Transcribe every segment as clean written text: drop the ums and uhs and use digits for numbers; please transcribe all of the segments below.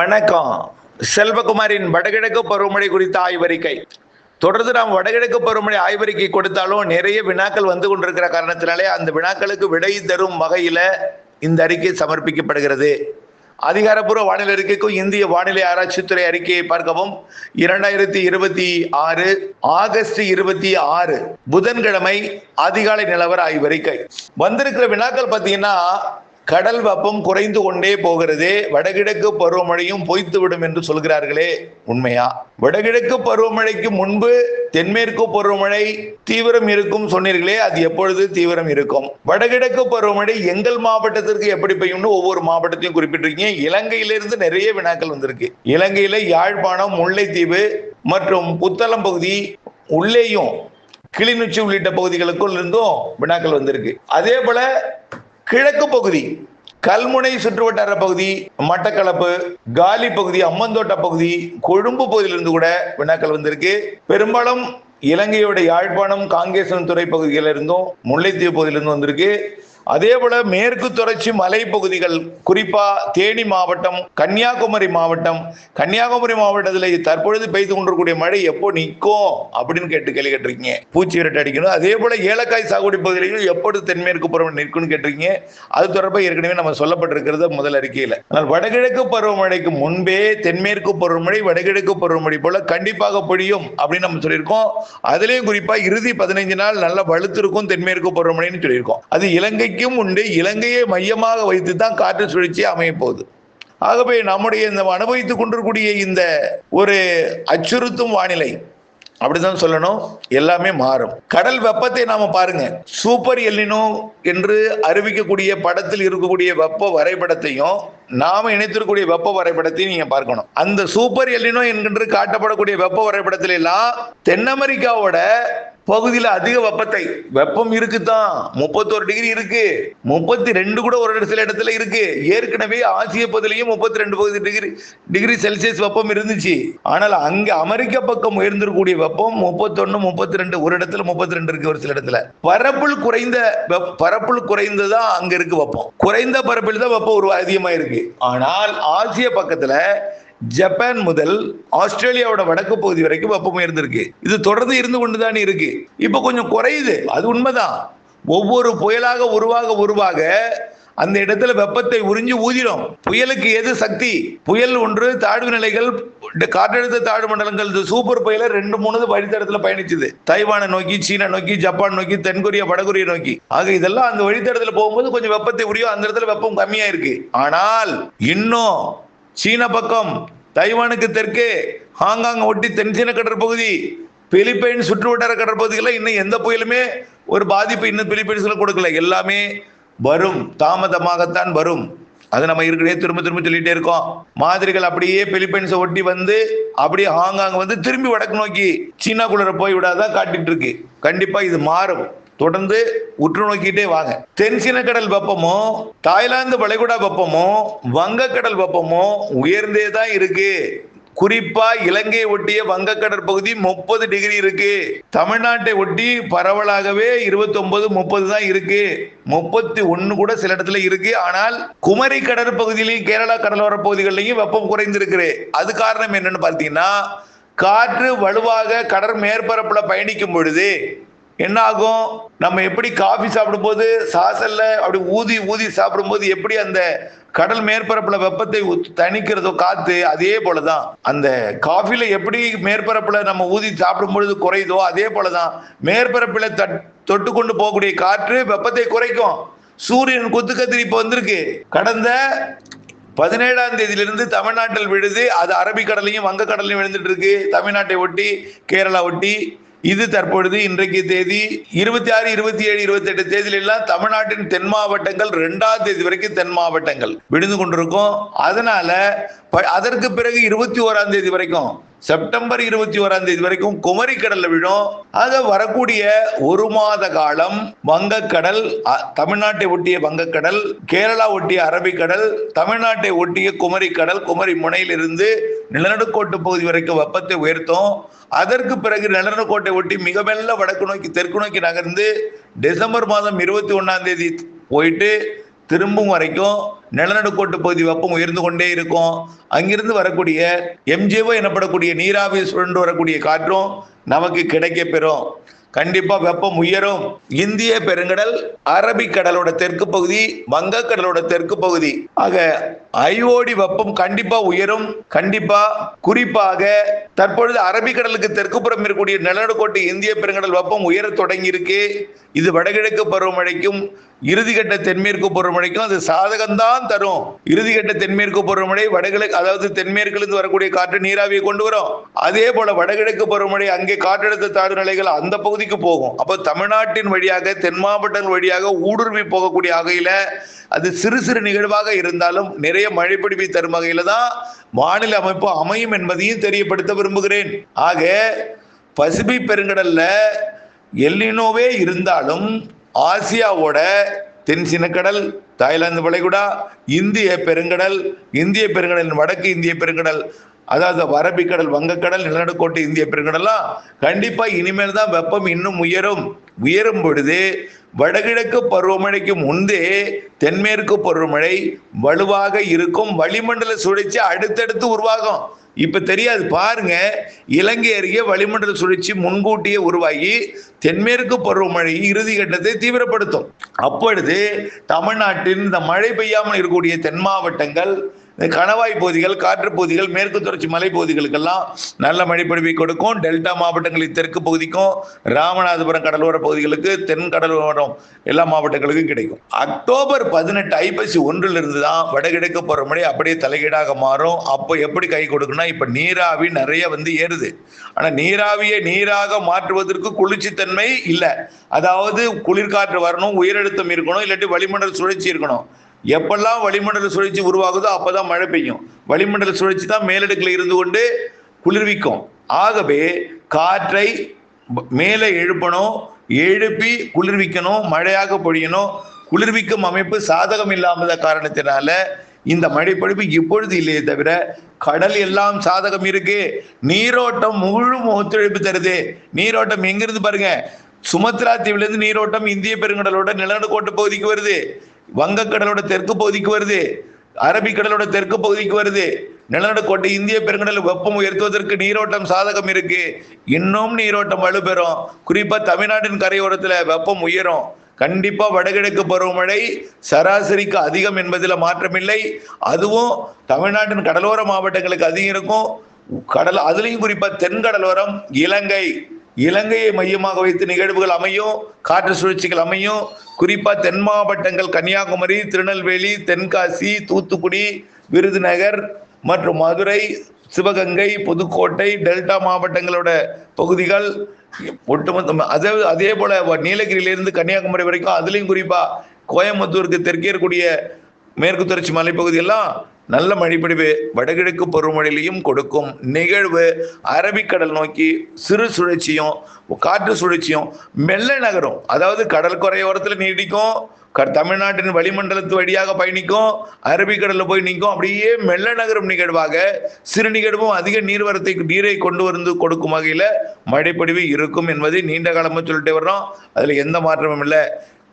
வணக்கம். செல்வகுமாரின் வடகிழக்கு பருவமழை குறித்த ஆய்வறிக்கை. தொடர்ந்து நாம் வடகிழக்கு பருவமழை ஆய்வறிக்கை கொடுத்தாலும் நிறைய வினாக்கள் வந்து கொண்டிருக்கிற காரணத்தினாலே அந்த வினாக்களுக்கு விடை தரும் வகையில இந்த அறிக்கை சமர்ப்பிக்கப்படுகிறது. அதிகாரப்பூர்வ வானிலை அறிக்கைக்கும் இந்திய வானிலை ஆராய்ச்சித்துறை அறிக்கையை பார்க்கவும். 2026 ஆகஸ்ட் 26 புதன்கிழமை அதிகாலை நிலவர ஆய்வறிக்கை. வந்திருக்கிற வினாக்கள் பார்த்தீங்கன்னா, கடல் வெப்பம் குறைந்து கொண்டே போகிறது, வடகிழக்கு பருவமழையும் பொய்த்துவிடும் என்று சொல்கிறார்களே, உண்மையா? வடகிழக்கு பருவமழைக்கு முன்பு தென்மேற்கு பருவமழை தீவிரம் இருக்கும் சொன்னீர்களே, அது எப்பொழுது தீவிரம் இருக்கும்? வடகிழக்கு பருவமழை எங்கள் மாவட்டத்திற்கு எப்படி பெய்யும்னு ஒவ்வொரு மாவட்டத்தையும் குறிப்பிட்டிருக்கீங்க. இலங்கையிலிருந்து நிறைய வினாக்கள் வந்திருக்கு. இலங்கையில யாழ்ப்பாணம், முல்லைத்தீவு மற்றும் புத்தளம் பகுதி, உள்ளேயும் கிளிநொச்சி உள்ளிட்ட பகுதிகளுக்குள் இருந்தும் வினாக்கள் வந்திருக்கு. அதே போல கிழக்கு பகுதி, கல்முனை சுற்றுவட்டார பகுதி, மட்டக்களப்பு, காலி பகுதி, அம்மந்தோட்ட பகுதி, கொழும்பு பகுதியிலிருந்து கூட வினாக்கள் வந்திருக்கு. பெரும்பாலும் இலங்கையோட யாழ்ப்பாணம், காங்கேசன் துறை பகுதிகளிலிருந்தும் முல்லைத்தீவு பகுதியிலிருந்து வந்திருக்கு. அதே போல மேற்கு தொடர்ச்சி மலை பகுதிகள், குறிப்பா தேனி மாவட்டம், கன்னியாகுமரி மாவட்டம், கன்னியாகுமரி மாவட்டத்தில் தற்பொழுது பெய்து கொண்டிருக்கூடிய மழை எப்போ நிற்கும் அப்படின்னு கேள்வி கேட்டிருக்கீங்க. பூச்சி விரட்டு அடிக்கணும். அதே போல ஏலக்காய் சாகுபடி பகுதியிலையும் எப்பொழுது தென்மேற்கு பருவமழை நிற்கும்னு கேட்டிருக்கீங்க. அது தொடர்பாக ஏற்கனவே நம்ம சொல்லப்பட்டிருக்கிறது முதல் அறிக்கையில். ஆனால் வடகிழக்கு பருவமழைக்கு முன்பே தென்மேற்கு பருவமழை வடகிழக்கு பருவமழை போல கண்டிப்பாக பொழியும் அப்படின்னு நம்ம சொல்லியிருக்கோம். அதுலேயும் குறிப்பா இறுதி 15 நாள் நல்லா வலுத்திருக்கும் தென்மேற்கு பருவமழைன்னு சொல்லியிருக்கோம். அது இலங்கை உண்டு. இலங்கையை மையமாக வைத்து தான் காற்று சுழற்சி அமைய போகுது. ஆகவே நம்முடைய இந்த அனுபவித்துக் கொண்டிருக்கூடிய இந்த ஒரு அச்சுறுத்தும் வானிலை அப்படிதான் சொல்லணும், எல்லாமே மாறும். கடல் வெப்பத்தை நாம பாருங்க. சூப்பர் எல்னினோ என்று அறிவிக்கக்கூடிய படத்தில் இருக்கக்கூடிய வெப்ப வரைபடத்தையும் நாம இணைத்திருக்கக்கூடிய வெப்ப வரைபடத்தையும் நீங்க பார்க்கணும். அந்த சூப்பர் எல்னினோ என்கின்ற காட்டப்படக்கூடிய வெப்ப வரைபடத்தில எல்லாம் தென் அமெரிக்காவோட பகுதியில் அதிக வெப்பம் இருக்குதான். 31 டிகிரி இருக்கு, 32 கூட ஒரு சில இடத்துல இருக்கு. ஏற்கனவே ஆசிய பகுதியிலையும் 32 டிகிரி செல்சியஸ் வெப்பம் இருந்துச்சு. ஆனால் அங்க அமெரிக்க பக்கம் உயர்ந்திருக்கக்கூடிய வெப்பம் 31, 32, ஒரு இடத்துல 32 இருக்கு, ஒரு சில இடத்துல. பரப்புள் குறைந்ததான் அங்க இருக்கு வெப்பம். குறைந்த பரப்பில் தான் வெப்பம் அதிகமா இருக்கு. ஆனால் ஆசிய பக்கத்துல ஜப்பான் முதல் ஆஸ்திரேலியாவோட வடக்கு பகுதி வரைக்கும் வெப்பம் உயர்ந்திருக்கு. இது தொடர்ந்து இருந்து கொண்டுதான் இருக்கு. இப்ப கொஞ்சம் குறையுது, அது உண்மைதான். ஒவ்வொரு புயலாக உருவாக அந்த இடத்துல வெப்பத்தை உறிஞ்சி ஊதிடும். புயலுக்கு எது சக்தி? புயல் ஒன்று தாழ்வு நிலைகள், காற்றழுத்த தாழ்வு மண்டலங்கள். சூப்பர் புயல 2-3 வழித்தடத்துல பயணிச்சுது. தைவானை நோக்கி, சீனா நோக்கி, ஜப்பான் நோக்கி, தென்கொரியா, வடகொரியா நோக்கி. ஆக இதெல்லாம் அந்த வழித்தடத்துல போகும்போது கொஞ்சம் வெப்பத்தை உரியும். அந்த இடத்துல வெப்பம் கம்மியா இருக்கு. ஆனால் இன்னும் சீன பக்கம், தைவானுக்கு தெற்கே, ஹாங்காங் ஒட்டி தென்சீன கடற்பகுதி, பிலிப்பைன்ஸ் சுற்றுவட்டார கடற்பகுதிகளில் இன்னும் எந்த புயலுமே ஒரு பாதிப்பு இன்னும் பிலிப்பைன்ஸ்ல கொடுக்கல. எல்லாமே வரும், தாமதமாகத்தான் வரும். அது நம்ம ஏற்கனவே திரும்ப சொல்லிட்டே இருக்கோம். மாதிரிகள் அப்படியே பிலிப்பைன்ஸை ஒட்டி வந்து அப்படியே ஹாங்காங் வந்து திரும்பி வடக்கு நோக்கி சீனாக்குள்ள போய் விடாதான் காட்டிட்டு இருக்கு. கண்டிப்பா இது மாறும். தொடர்ந்து உற்று நோக்கிட்டே வாங்க. தென்சீன கடல் வெப்பமும், தாய்லாந்து வளைகுடா வெப்பமும், வங்கக்கடல் வெப்பமும் உயர்ந்தே தான் இருக்கு. குறிப்பா இலங்கை ஒட்டிய வங்கக்கடல் பகுதி 30 டிகிரி இருக்கு. தமிழ்நாட்டை ஒட்டி பரவலாகவே 29, 30 தான் இருக்கு. 31 கூட சில இடத்துல இருக்கு. ஆனால் குமரி கடற்பகுதியிலையும் கேரளா கடலோர பகுதிகளிலையும் வெப்பம் குறைந்திருக்கு. அது காரணம் என்னன்னு பார்த்தீங்கன்னா, காற்று வலுவாக கடல் மேற்பரப்புல பயணிக்கும் பொழுது என்ன ஆகும்? நம்ம எப்படி காஃபி சாப்பிடும் போது சாசல்ல அப்படி ஊதி சாப்பிடும் போது எப்படி அந்த கடல் மேற்பரப்புல வெப்பத்தை தணிக்கிறதோ காத்து, அதே போலதான் அந்த காஃபில எப்படி மேற்பரப்புல நம்ம ஊதி சாப்பிடும் பொழுது குறையுதோ அதே போலதான் மேற்பரப்புல தொட்டு கொண்டு போகக்கூடிய காற்று வெப்பத்தை குறைக்கும். சூரியன் குத்துக்கத்திரி இப்ப வந்திருக்கு. கடந்த 17ஆம் தேதியிலிருந்து தமிழ்நாட்டில் விழுது. அது அரபிக்கடலையும் வங்கக்கடலையும் விழுந்துட்டு இருக்கு. தமிழ்நாட்டை ஒட்டி, கேரளா ஒட்டி. இது தற்பொழுது இன்றைக்கு தேதி 26, 27, 28 தேதியில எல்லாம் தமிழ்நாட்டின் தென் மாவட்டங்கள் 2ஆம் தேதி வரைக்கும் தென் மாவட்டங்கள் விழுந்து கொண்டிருக்கும். அதனால அதற்கு பிறகு 21ஆம் தேதி வரைக்கும், செப்டம்பர் 21ஆம் தேதி வரைக்கும் குமரி கடல்ல விழும். ஆக வரக்கூடிய ஒரு மாத காலம் வங்கக்கடல், தமிழ்நாட்டை ஒட்டிய வங்கக்கடல், கேரளா ஒட்டிய அரபிக்கடல், தமிழ்நாட்டை ஒட்டிய குமரி கடல், குமரி முனையிலிருந்து நிலநடுக்கோட்டு பகுதி வரைக்கும் வெப்பத்தை உயர்த்தும். அதற்கு பிறகு நிலநடுக்கோட்டை ஒட்டி மிக மெல்ல வடக்கு நோக்கி தெற்கு நோக்கி நகர்ந்து டிசம்பர் மாதம் 21ஆம் தேதி போயிட்டு திரும்பும் வரைக்கும் நிலநடுக்கோட்டு பகுதி வெப்பம் உயர்ந்து கொண்டே இருக்கும். அங்கிருந்து வரக்கூடிய எம்ஜிஓ எனப்படக்கூடிய நீராவி சுழன்று வரக்கூடிய காற்றும் நமக்கு கிடைக்க பெறும். கண்டிப்பா வெப்பம் உயரும். இந்திய பெருங்கடல், அரபிக்கடலோட தெற்கு பகுதி, வங்கக்கடலோட தெற்கு பகுதி ஆக ஐஓடி வெப்பம் கண்டிப்பா உயரும். கண்டிப்பா குறிப்பாக தற்பொழுது அரபிக்கடலுக்கு தெற்கு புறம் இருக்கக்கூடிய நிலநடுக்கோட்டு இந்திய பெருங்கடல் வெப்பம் உயர தொடங்கி இருக்கு. இது வடகிழக்கு பருவமழைக்கும் இறுதிக்கட்ட தென்மேற்கு பருவமழைக்கும் அது சாதகம்தான் தரும். இறுதிக்கட்ட தென்மேற்கு பருவமழை வடகிழக்கு, அதாவது தென்மேற்கிலிருந்து வரக்கூடிய காற்று நீராவியை கொண்டு வரும். அதே போல வடகிழக்கு பருவமழை அங்கே காற்றழுத்த தாழ்வு நிலைகள் அந்த பகுதிக்கு போகும். அப்போ தமிழ்நாட்டின் வழியாக தென் மாவட்டங்கள் வழியாக ஊடுருவி போகக்கூடிய வகையில அது சிறு சிறு நிகழ்வாக இருந்தாலும் நிறைய மழை பிடிப்பை தரும் வகையில தான் வானிலை அமைப்பு அமையும் என்பதையும் தெரியப்படுத்த விரும்புகிறேன். ஆக பசிபிக் பெருங்கடல்ல எல்னினோவே இருந்தாலும் ஆசியாவோட தென் சின்னக்கடல், தாய்லாந்து வளைகுடா, இந்திய பெருங்கடல், இந்திய பெருங்கடலின் வடக்கு இந்திய பெருங்கடல், அதாவது அரபிக்கடல், வங்கக்கடல், நிலநடுக்கோட்டு இந்திய பெருங்கடல்லாம் கண்டிப்பா இனிமேல் தான் வெப்பம் இன்னும் உயரும் பொழுது வடகிழக்கு பருவமழைக்கு முன்பே தென்மேற்கு பருவமழை வலுவாக இருக்கும். வளிமண்டல சுழற்சி அடுத்தடுத்து உருவாகும். இப்ப தெரியாது பாருங்க, இலங்கை அருகே வளிமண்டல சுழற்சி முன்கூட்டியே உருவாகி தென்மேற்கு பருவமழை இறுதி கட்டத்தை தீவிரப்படுத்தும். அப்பொழுது தமிழ்நாட்டின் இந்த மழை பெய்யாமல் இருக்கக்கூடிய தென் மாவட்டங்கள், கணவாய் பகுதிகள், காற்று பகுதிகள், மேற்கு தொடர்ச்சி மலை பகுதிகளுக்கெல்லாம் நல்ல மழைப்பொழிவை கொடுக்கும். டெல்டா மாவட்டங்களின் தெற்கு பகுதிக்கும், ராமநாதபுரம் கடலோர பகுதிகளுக்கு, தென் கடலோரம் எல்லா மாவட்டங்களுக்கும் கிடைக்கும். அக்டோபர் 18 ஐப்பசி 1 தான் வடகிழக்கு பருவமழை அப்படியே தலைகீடாக மாறும். அப்போ எப்படி கை கொடுக்குன்னா, இப்ப நீராவி நிறைய ஏறுது. ஆனா நீராவியை நீராக மாற்றுவதற்கு குளிர்ச்சித்தன்மை இல்லை. அதாவது குளிர்காற்று வரணும், உயரழுத்தம் இருக்கணும், இல்லாட்டி வளிமண்டல சுழற்சி இருக்கணும். எப்பெல்லாம் வளிமண்டல சுழற்சி உருவாகுதோ அப்பதான் மழை பெய்யும். வளிமண்டல சுழற்சி தான் மேலடுக்கில் இருந்து கொண்டு குளிர்விக்கும். ஆகவே காற்றை மேலே எழுப்பணும், எழுப்பி குளிர்விக்கணும், மழையாக பொழியணும். குளிர்விக்கும் அமைப்பு சாதகம் இல்லாத காரணத்தினால இந்த மழைப்பொழிவு இப்பொழுது இல்லையே தவிர கடல் எல்லாம் சாதகம் இருக்கு. நீரோட்டம் முழு ஒத்துழைப்பு தருது. நீரோட்டம் எங்கிருந்து பாருங்க, சுமத்ரா தீவிலிருந்து நீரோட்டம் இந்திய பெருங்கடலோட நிலநடுக்கோட்டு பகுதிக்கு வருது, வங்கக்கடலோட தெற்கு பகுதிக்கு வருது, அரபிக்கடலோட தெற்கு பகுதிக்கு வருது. நிலநடுக்கோட்டை இந்திய பெருங்கடல் வெப்பம் உயர்த்துவதற்கு நீரோட்டம் சாதகம் இருக்கு. இன்னும் நீரோட்டம் வலுப்பெறும். குறிப்பா தமிழ்நாட்டின் கரையோரத்துல வெப்பம் உயரும். கண்டிப்பா வடகிழக்கு பருவமழை சராசரிக்கு அதிகம் என்பதில் மாற்றமில்லை. அதுவும் தமிழ்நாட்டின் கடலோர மாவட்டங்களுக்கு அதிகம் இருக்கும். அதுலயும் குறிப்பா தென்கடலோரம், இலங்கையை மையமாக வைத்து நிகழ்வுகள் அமையும், காற்று சுழற்சிகள் அமையும். குறிப்பா தென் மாவட்டங்கள் கன்னியாகுமரி, திருநெல்வேலி, தென்காசி, தூத்துக்குடி, விருதுநகர் மற்றும் மதுரை, சிவகங்கை, புதுக்கோட்டை, டெல்டா மாவட்டங்களோட பகுதிகள் ஒட்டுமொத்தம். அதே போல நீலகிரியிலிருந்து கன்னியாகுமரி வரைக்கும், அதுலயும் குறிப்பா கோயம்புத்தூருக்கு தெற்கே இருக்கக்கூடிய மேற்கு தொடர்ச்சி மலைப்பகுதி எல்லாம் நல்ல மழைப்பொழிவு வடகிழக்கு பருவமழையிலையும் கொடுக்கும். நிகழ்வு அரபிக்கடல் நோக்கி சிறு சுழற்சியும் காற்று சுழற்சியும் மெல்ல நகரும். அதாவது கடற்கரையோரத்தில் நீடிக்கும், தமிழ்நாட்டின் வளிமண்டலத்து வழியாக பயணிக்கும், அரபிக்கடலில் போய் நிற்கும். அப்படியே மெல்ல நகரும் நிகழ்வாக சிறு நிகழ்வும் அதிக நீரை கொண்டு வந்து கொடுக்கும் வகையில மழைப்பொழிவு இருக்கும் என்பதை நீண்ட காலமா சொல்லிட்டு வர்றோம். அதுல எந்த மாற்றமும் இல்லை.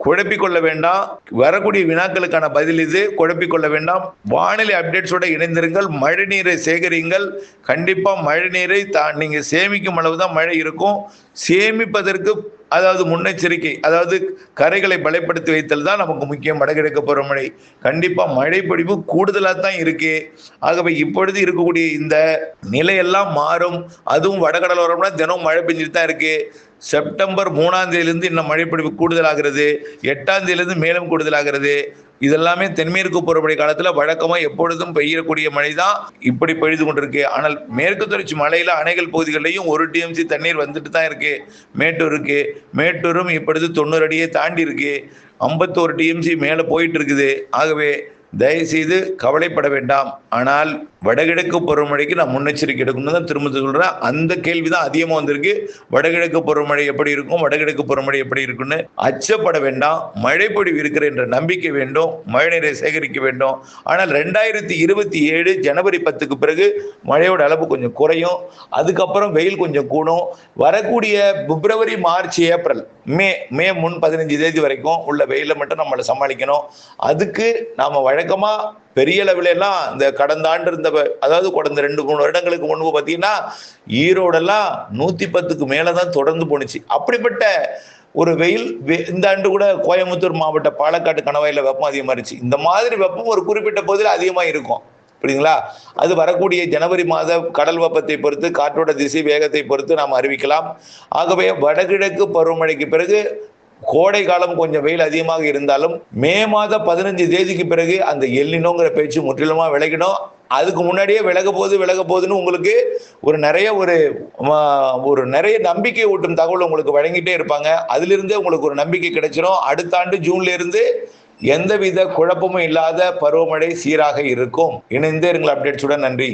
குழப்பிக்கொள்ள வேண்டாம். வரக்கூடிய வினாக்களுக்கான பதில் இது. குழப்பிக்கொள்ள வேண்டாம். வானிலை அப்டேட்ஸோட இணைந்திருங்கள். மழை நீரை சேகரிங்கள். கண்டிப்பா மழை நீரை நீங்க சேமிக்கும் அளவுதான் மழை இருக்கும். சேமிப்பதற்கு அதாவது முன்னெச்சரிக்கை, அதாவது கரைகளை பலப்படுத்தி வைத்தல் தான் நமக்கு முக்கியம். வடகிழக்கு பருவமழை கண்டிப்பா மழை பொழிவு கூடுதலாக தான் இருக்கு. ஆகவே இப்பொழுது இருக்கக்கூடிய இந்த நிலையெல்லாம் மாறும். அதுவும் வடகடலோரம்னா தினம் மழை பெஞ்சிட்டு தான் இருக்கு. செப்டம்பர் 3ஆம் தேதியிலிருந்து இன்னும் மழைப்பொழிவு கூடுதலாகிறது. 8ஆம் தேதியிலிருந்து மேலும் கூடுதலாகிறது. இதெல்லாமே தென்மேற்கு பருவமழை காலத்துல வழக்கமா எப்பொழுதும் பெய்யக்கூடிய மழை தான் இப்படி பெய்து கொண்டிருக்கு. ஆனால் மேற்கு தொடர்ச்சி மலையில அணைகள் பகுதிகளிலையும் 1 TMC தண்ணீர் வந்துட்டு தான் இருக்கு. மேட்டூரும் இப்பொழுது 90 அடியை தாண்டி இருக்கு. 51 TMC மேல போயிட்டு இருக்குது. ஆகவே தயவுசெய்து கவலைப்பட வேண்டாம். ஆனால் வடகிழக்கு பருவமழைக்கு நான் முன்னெச்சரிக்கை எடுக்கணும்னு தான் திரும்ப சொல்றேன். அந்த கேள்விதான் அதிகமா வந்திருக்கு. வடகிழக்கு பருவமழை எப்படி இருக்கும், வடகிழக்கு பருவமழை எப்படி இருக்குன்னு அச்சப்பட வேண்டாம். மழைப்பொழிவு இருக்கிற என்ற நம்பிக்கை வேண்டும். மழைநீரை சேகரிக்க வேண்டும். ஆனால் 2027 ஜனவரி 10க்கு பிறகு மழையோட அளவு கொஞ்சம் குறையும். அதுக்கப்புறம் வெயில் கொஞ்சம் கூடும். வரக்கூடிய பிப்ரவரி, மார்ச், ஏப்ரல், மே 15 தேதி வரைக்கும் உள்ள வெயில மட்டும் நம்மளை சமாளிக்கணும். அதுக்கு நாம வழக்கமா பெரிய லெவல எல்லாம் இந்த கடந்த ஆண்டு இருந்த, அதாவது கடந்த 2-3 வருடங்களுக்கு முன்பு பாத்தீங்கன்னா ஈரோடெல்லாம் 110க்கு மேலதான் தொடர்ந்து போனுச்சு. அப்படிப்பட்ட ஒரு வெயில் இந்த ஆண்டு கூட கோயம்புத்தூர் மாவட்ட பாலக்காட்டு கணவாயில வெப்பம் அதிகமா இருந்துச்சு. இந்த மாதிரி வெப்பம் ஒரு குறிப்பிட்ட பகுதியில் அதிகமா இருக்கும். புரியுதுங்களா? அது வரக்கூடிய ஜனவரி மாத கடல் வெப்பத்தை பொறுத்து, காற்றோட திசை வேகத்தை பொறுத்து நாம் அறிவிக்கலாம். ஆகவே வடகிழக்கு பருவமழைக்கு பிறகு கோடை காலம் கொஞ்சம் வெயில் அதிகமாக இருந்தாலும் மே மாதம் 15 தேதிக்கு பிறகு அந்த எல்னினோங்கிற பேச்சு முற்றிலுமா விலகிடும். அதுக்கு முன்னாடியே விலக போகுதுன்னு உங்களுக்கு ஒரு நிறைய நம்பிக்கை ஊட்டும் தகவல் உங்களுக்கு வழங்கிட்டே இருப்பாங்க. அதிலிருந்து உங்களுக்கு ஒரு நம்பிக்கை கிடைச்சிடும். அடுத்த ஆண்டு ஜூன்ல இருந்து எந்தவித குழப்பமும் இல்லாத பருவமழை சீராக இருக்கும். இணைந்தே இருங்கள் அப்டேட்ஸுடன். நன்றி.